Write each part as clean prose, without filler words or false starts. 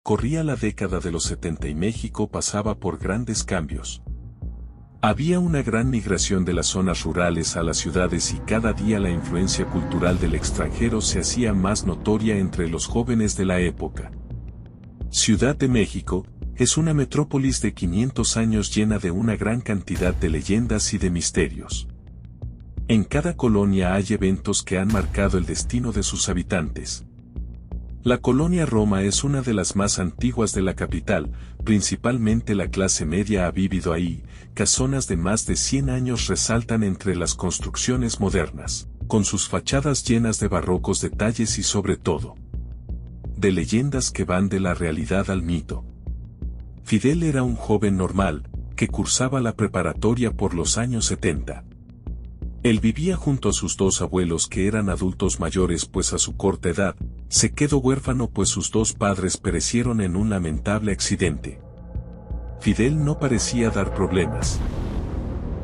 Corría la década de los 70 y México pasaba por grandes cambios. Había una gran migración de las zonas rurales a las ciudades y cada día la influencia cultural del extranjero se hacía más notoria entre los jóvenes de la época. Ciudad de México es una metrópolis de 500 años llena de una gran cantidad de leyendas y de misterios. En cada colonia hay eventos que han marcado el destino de sus habitantes. La colonia Roma es una de las más antiguas de la capital, principalmente la clase media ha vivido ahí, casonas de más de 100 años resaltan entre las construcciones modernas, con sus fachadas llenas de barrocos detalles y sobre todo, de leyendas que van de la realidad al mito. Fidel era un joven normal, que cursaba la preparatoria por los años 70. Él vivía junto a sus dos abuelos que eran adultos mayores pues a su corta edad, se quedó huérfano pues sus dos padres perecieron en un lamentable accidente. Fidel no parecía dar problemas.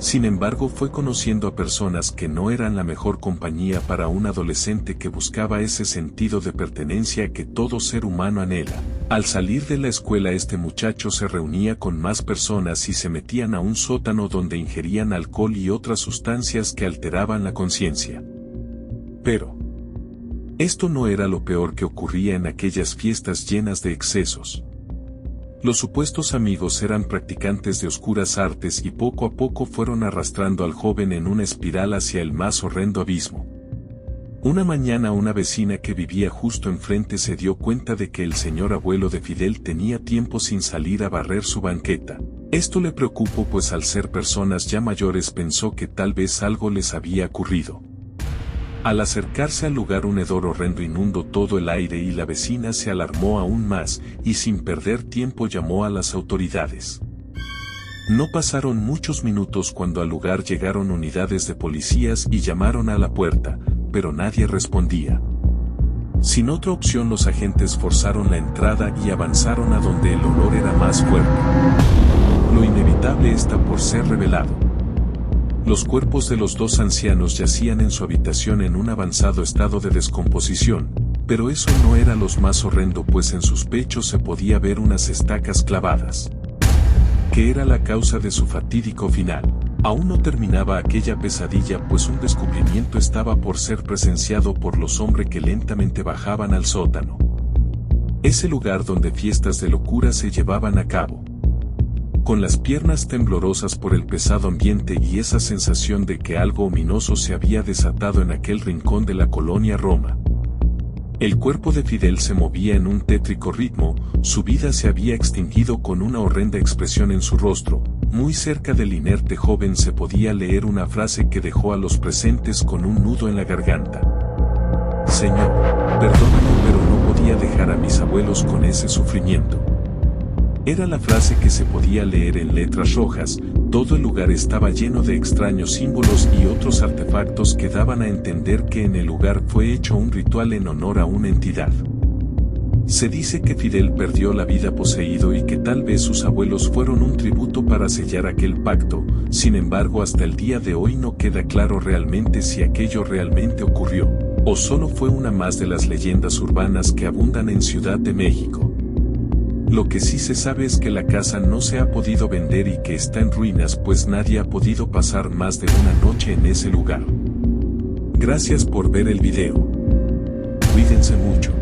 Sin embargo fue conociendo a personas que no eran la mejor compañía para un adolescente que buscaba ese sentido de pertenencia que todo ser humano anhela. Al salir de la escuela este muchacho se reunía con más personas y se metían a un sótano donde ingerían alcohol y otras sustancias que alteraban la conciencia. Pero esto no era lo peor que ocurría en aquellas fiestas llenas de excesos. Los supuestos amigos eran practicantes de oscuras artes y poco a poco fueron arrastrando al joven en una espiral hacia el más horrendo abismo. Una mañana una vecina que vivía justo enfrente se dio cuenta de que el señor abuelo de Fidel tenía tiempo sin salir a barrer su banqueta. Esto le preocupó pues al ser personas ya mayores pensó que tal vez algo les había ocurrido. Al acercarse al lugar un hedor horrendo inundó todo el aire y la vecina se alarmó aún más y sin perder tiempo llamó a las autoridades. No pasaron muchos minutos cuando al lugar llegaron unidades de policías y llamaron a la puerta, pero nadie respondía. Sin otra opción los agentes forzaron la entrada y avanzaron a donde el olor era más fuerte. Lo inevitable está por ser revelado. Los cuerpos de los dos ancianos yacían en su habitación en un avanzado estado de descomposición, pero eso no era lo más horrendo pues en sus pechos se podía ver unas estacas clavadas. ¿Qué era la causa de su fatídico final? Aún no terminaba aquella pesadilla pues un descubrimiento estaba por ser presenciado por los hombres que lentamente bajaban al sótano. Ese lugar donde fiestas de locura se llevaban a cabo. Con las piernas temblorosas por el pesado ambiente y esa sensación de que algo ominoso se había desatado en aquel rincón de la colonia Roma. El cuerpo de Fidel se movía en un tétrico ritmo, su vida se había extinguido con una horrenda expresión en su rostro, muy cerca del inerte joven se podía leer una frase que dejó a los presentes con un nudo en la garganta. Señor, perdóname pero no podía dejar a mis abuelos con ese sufrimiento. Era la frase que se podía leer en letras rojas, todo el lugar estaba lleno de extraños símbolos y otros artefactos que daban a entender que en el lugar fue hecho un ritual en honor a una entidad. Se dice que Fidel perdió la vida poseído y que tal vez sus abuelos fueron un tributo para sellar aquel pacto, sin embargo hasta el día de hoy no queda claro realmente si aquello realmente ocurrió, o solo fue una más de las leyendas urbanas que abundan en Ciudad de México. Lo que sí se sabe es que la casa no se ha podido vender y que está en ruinas pues nadie ha podido pasar más de una noche en ese lugar. Gracias por ver el video. Cuídense mucho.